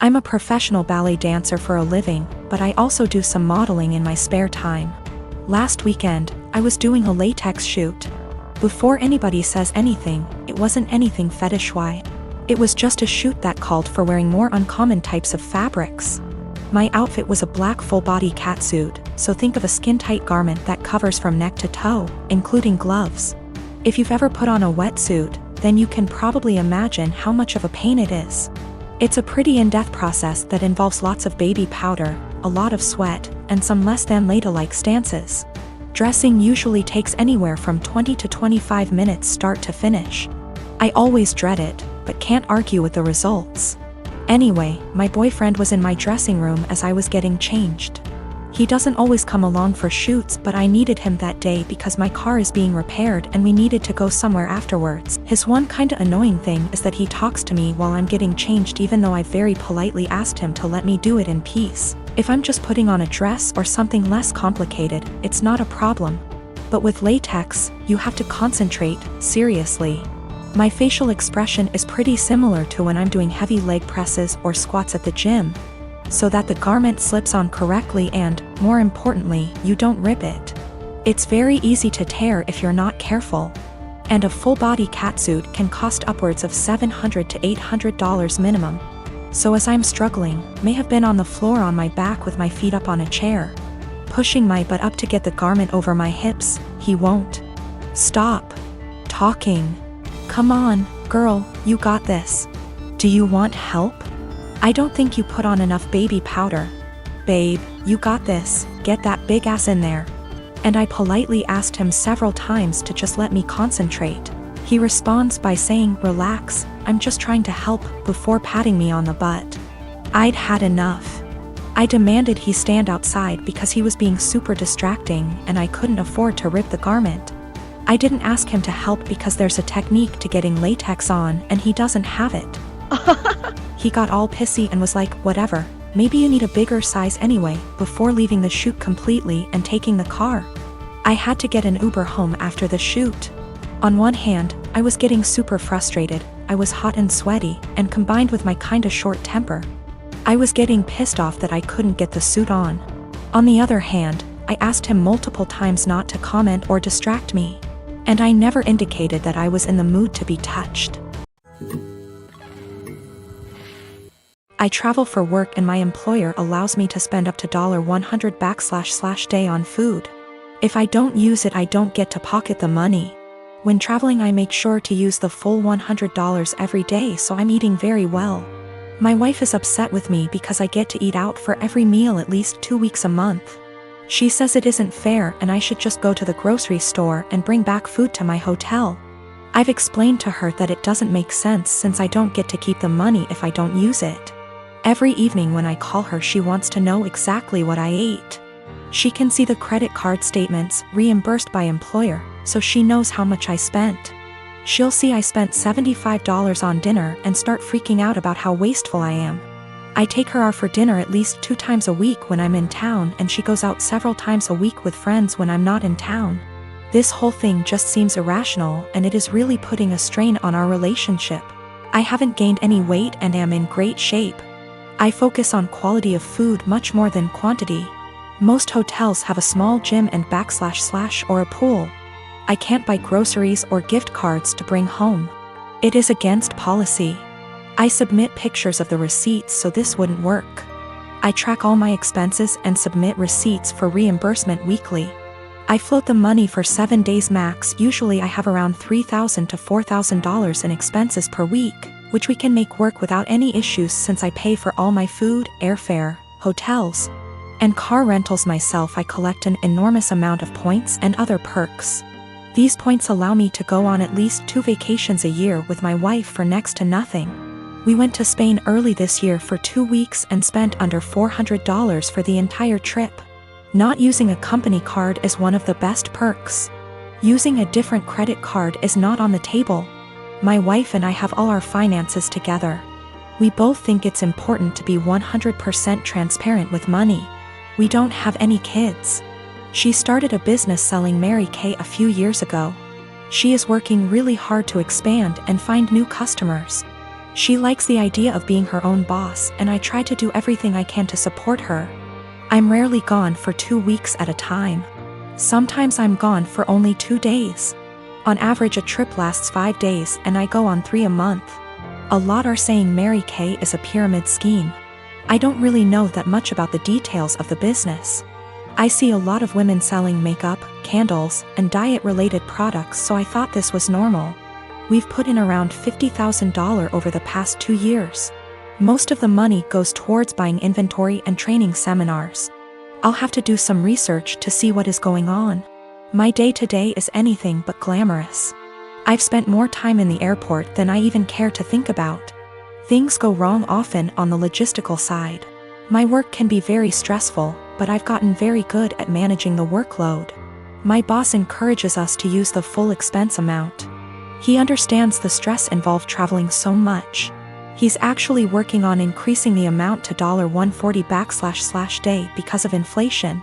I'm a professional ballet dancer for a living, but I also do some modeling in my spare time. Last weekend, I was doing a latex shoot. Before anybody says anything, it wasn't anything fetish-wise. It was just a shoot that called for wearing more uncommon types of fabrics. My outfit was a black full-body catsuit, so think of a skin-tight garment that covers from neck to toe, including gloves. If you've ever put on a wetsuit, then you can probably imagine how much of a pain it is. It's a pretty in-depth process that involves lots of baby powder, a lot of sweat, and some less than ladylike stances. Dressing usually takes anywhere from 20 to 25 minutes start to finish. I always dread it, but can't argue with the results. Anyway, my boyfriend was in my dressing room as I was getting changed. He doesn't always come along for shoots, but I needed him that day because my car is being repaired and we needed to go somewhere afterwards. His one kinda annoying thing is that he talks to me while I'm getting changed even though I very politely asked him to let me do it in peace. If I'm just putting on a dress or something less complicated, it's not a problem. But with latex, you have to concentrate, seriously. My facial expression is pretty similar to when I'm doing heavy leg presses or squats at the gym, so that the garment slips on correctly and, more importantly, you don't rip it. It's very easy to tear if you're not careful. And a full-body catsuit can cost upwards of $700 to $800 minimum. So as I'm struggling, may have been on the floor on my back with my feet up on a chair, pushing my butt up to get the garment over my hips, he won't stop talking. Come on, girl, you got this. Do you want help? I don't think you put on enough baby powder. Babe, you got this, get that big ass in there. And I politely asked him several times to just let me concentrate. He responds by saying, relax, I'm just trying to help, before patting me on the butt. I'd had enough. I demanded he stand outside because he was being super distracting and I couldn't afford to rip the garment. I didn't ask him to help because there's a technique to getting latex on and he doesn't have it. He got all pissy and was like, whatever, maybe you need a bigger size anyway, before leaving the shoot completely and taking the car. I had to get an Uber home after the shoot. On one hand, I was getting super frustrated, I was hot and sweaty, and combined with my kinda short temper, I was getting pissed off that I couldn't get the suit on. On the other hand, I asked him multiple times not to comment or distract me. And I never indicated that I was in the mood to be touched. I travel for work and my employer allows me to spend up to $100 / day on food. If I don't use it, I don't get to pocket the money. When traveling, I make sure to use the full $100 every day, so I'm eating very well. My wife is upset with me because I get to eat out for every meal at least 2 weeks a month. She says it isn't fair and I should just go to the grocery store and bring back food to my hotel. I've explained to her that it doesn't make sense since I don't get to keep the money if I don't use it. Every evening when I call her, she wants to know exactly what I ate. She can see the credit card statements reimbursed by employer, so she knows how much I spent. She'll see I spent $75 on dinner and start freaking out about how wasteful I am. I take her out for dinner at least 2 times a week when I'm in town, and she goes out several times a week with friends when I'm not in town. This whole thing just seems irrational, and it is really putting a strain on our relationship. I haven't gained any weight and am in great shape. I focus on quality of food much more than quantity. Most hotels have a small gym and / or a pool. I can't buy groceries or gift cards to bring home. It is against policy. I submit pictures of the receipts, so this wouldn't work. I track all my expenses and submit receipts for reimbursement weekly. I float the money for 7 days max. Usually I have around $3,000 to $4,000 in expenses per week, which we can make work without any issues since I pay for all my food, airfare, hotels, and car rentals myself. I collect an enormous amount of points and other perks. These points allow me to go on at least 2 vacations a year with my wife for next to nothing. We went to Spain early this year for 2 weeks and spent under $400 for the entire trip. Not using a company card is one of the best perks. Using a different credit card is not on the table. My wife and I have all our finances together. We both think it's important to be 100% transparent with money. We don't have any kids. She started a business selling Mary Kay a few years ago. She is working really hard to expand and find new customers. She likes the idea of being her own boss, and I try to do everything I can to support her. I'm rarely gone for 2 weeks at a time. Sometimes I'm gone for only 2 days. On average, a trip lasts 5 days, and I go on 3 a month. A lot are saying Mary Kay is a pyramid scheme. I don't really know that much about the details of the business. I see a lot of women selling makeup, candles, and diet-related products, so I thought this was normal. We've put in around $50,000 over the past 2 years. Most of the money goes towards buying inventory and training seminars. I'll have to do some research to see what is going on. My day-to-day is anything but glamorous. I've spent more time in the airport than I even care to think about. Things go wrong often on the logistical side. My work can be very stressful, but I've gotten very good at managing the workload. My boss encourages us to use the full expense amount. He understands the stress involved traveling so much. He's actually working on increasing the amount to $140//day because of inflation.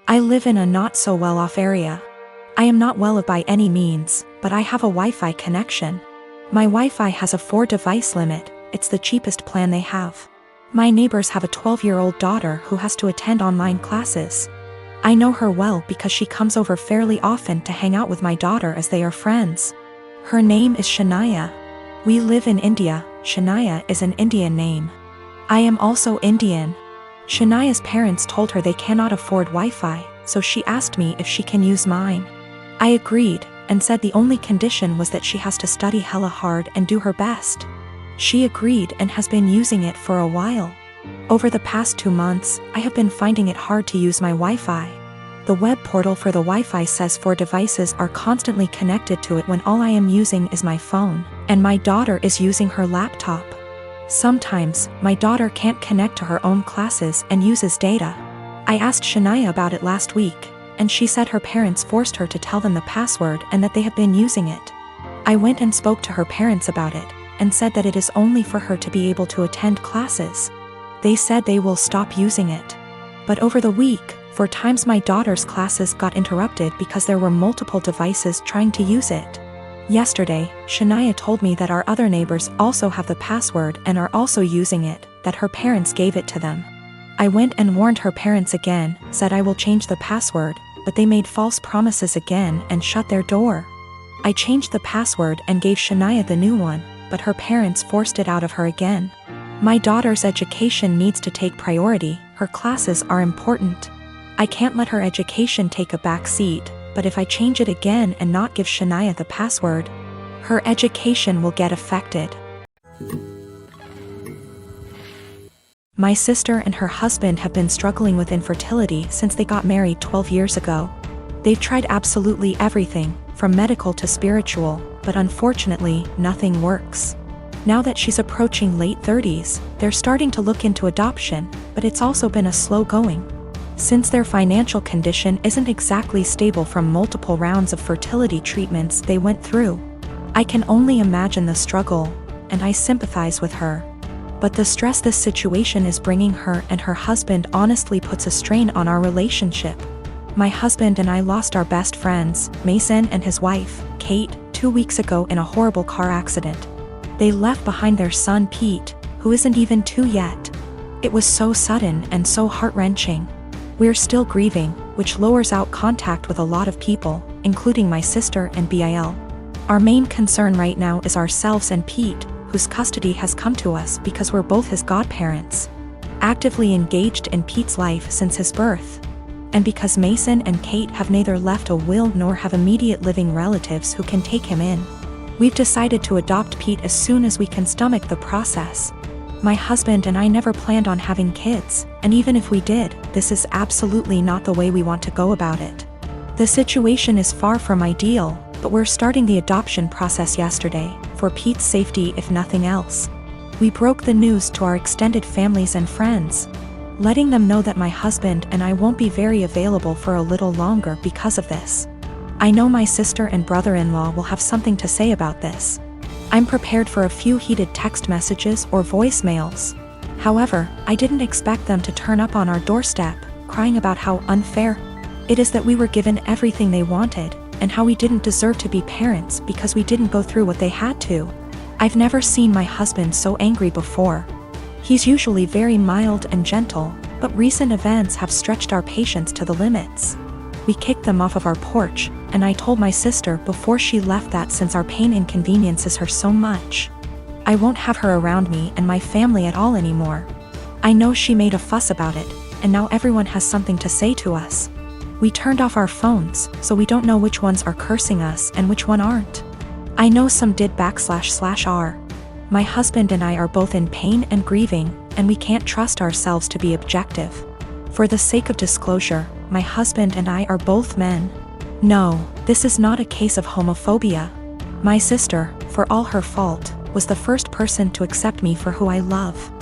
I live in a not-so-well-off area. I am not well by any means, but I have a Wi-Fi connection. My Wi-Fi has a 4-device limit. It's the cheapest plan they have. My neighbors have a 12-year-old daughter who has to attend online classes. I know her well because she comes over fairly often to hang out with my daughter as they are friends. Her name is Shania. We live in India. Shania is an Indian name. I am also Indian. Shania's parents told her they cannot afford Wi-Fi, so she asked me if she can use mine. I agreed, and said the only condition was that she has to study hella hard and do her best. She agreed and has been using it for a while. Over the past 2 months, I have been finding it hard to use my Wi-Fi. The web portal for the Wi-Fi says 4 devices are constantly connected to it when all I am using is my phone, and my daughter is using her laptop. Sometimes, my daughter can't connect to her own classes and uses data. I asked Shania about it last week, and she said her parents forced her to tell them the password and that they have been using it. I went and spoke to her parents about it, and said that it is only for her to be able to attend classes. They said they will stop using it. But over the week, 4 times my daughter's classes got interrupted because there were multiple devices trying to use it. Yesterday, Shania told me that our other neighbors also have the password and are also using it, that her parents gave it to them. I went and warned her parents again, said I will change the password, but they made false promises again and shut their door. I changed the password and gave Shania the new one, but her parents forced it out of her again. My daughter's education needs to take priority. Her classes are important. I can't let her education take a back seat, but if I change it again and not give Shania the password, her education will get affected. My sister and her husband have been struggling with infertility since they got married 12 years ago. They've tried absolutely everything, from medical to spiritual, but unfortunately, nothing works. Now that she's approaching late 30s, they're starting to look into adoption, but it's also been a slow going. Since their financial condition isn't exactly stable from multiple rounds of fertility treatments they went through. I can only imagine the struggle, and I sympathize with her. But the stress this situation is bringing her and her husband honestly puts a strain on our relationship. My husband and I lost our best friends, Mason and his wife, Kate, 2 weeks ago in a horrible car accident. They left behind their son Pete, who isn't even 2 yet. It was so sudden and so heart-wrenching. We're still grieving, which lowers out contact with a lot of people, including my sister and Bil. Our main concern right now is ourselves and Pete, whose custody has come to us because we're both his godparents. Actively engaged in Pete's life since his birth. And because Mason and Kate have neither left a will nor have immediate living relatives who can take him in. We've decided to adopt Pete as soon as we can stomach the process. My husband and I never planned on having kids, and even if we did, this is absolutely not the way we want to go about it. The situation is far from ideal, but we're starting the adoption process yesterday, for Pete's safety if nothing else. We broke the news to our extended families and friends, letting them know that my husband and I won't be very available for a little longer because of this. I know my sister and brother-in-law will have something to say about this. I'm prepared for a few heated text messages or voicemails. However, I didn't expect them to turn up on our doorstep, crying about how unfair it is that we were given everything they wanted, and how we didn't deserve to be parents because we didn't go through what they had to. I've never seen my husband so angry before. He's usually very mild and gentle, but recent events have stretched our patience to the limits. We kicked them off of our porch, and I told my sister before she left that since our pain inconveniences her so much, I won't have her around me and my family at all anymore. I know she made a fuss about it, and now everyone has something to say to us. We turned off our phones, so we don't know which ones are cursing us and which one aren't. I know some did //are. My husband and I are both in pain and grieving, and we can't trust ourselves to be objective. For the sake of disclosure, my husband and I are both men. No, this is not a case of homophobia. My sister, for all her fault, was the first person to accept me for who I love.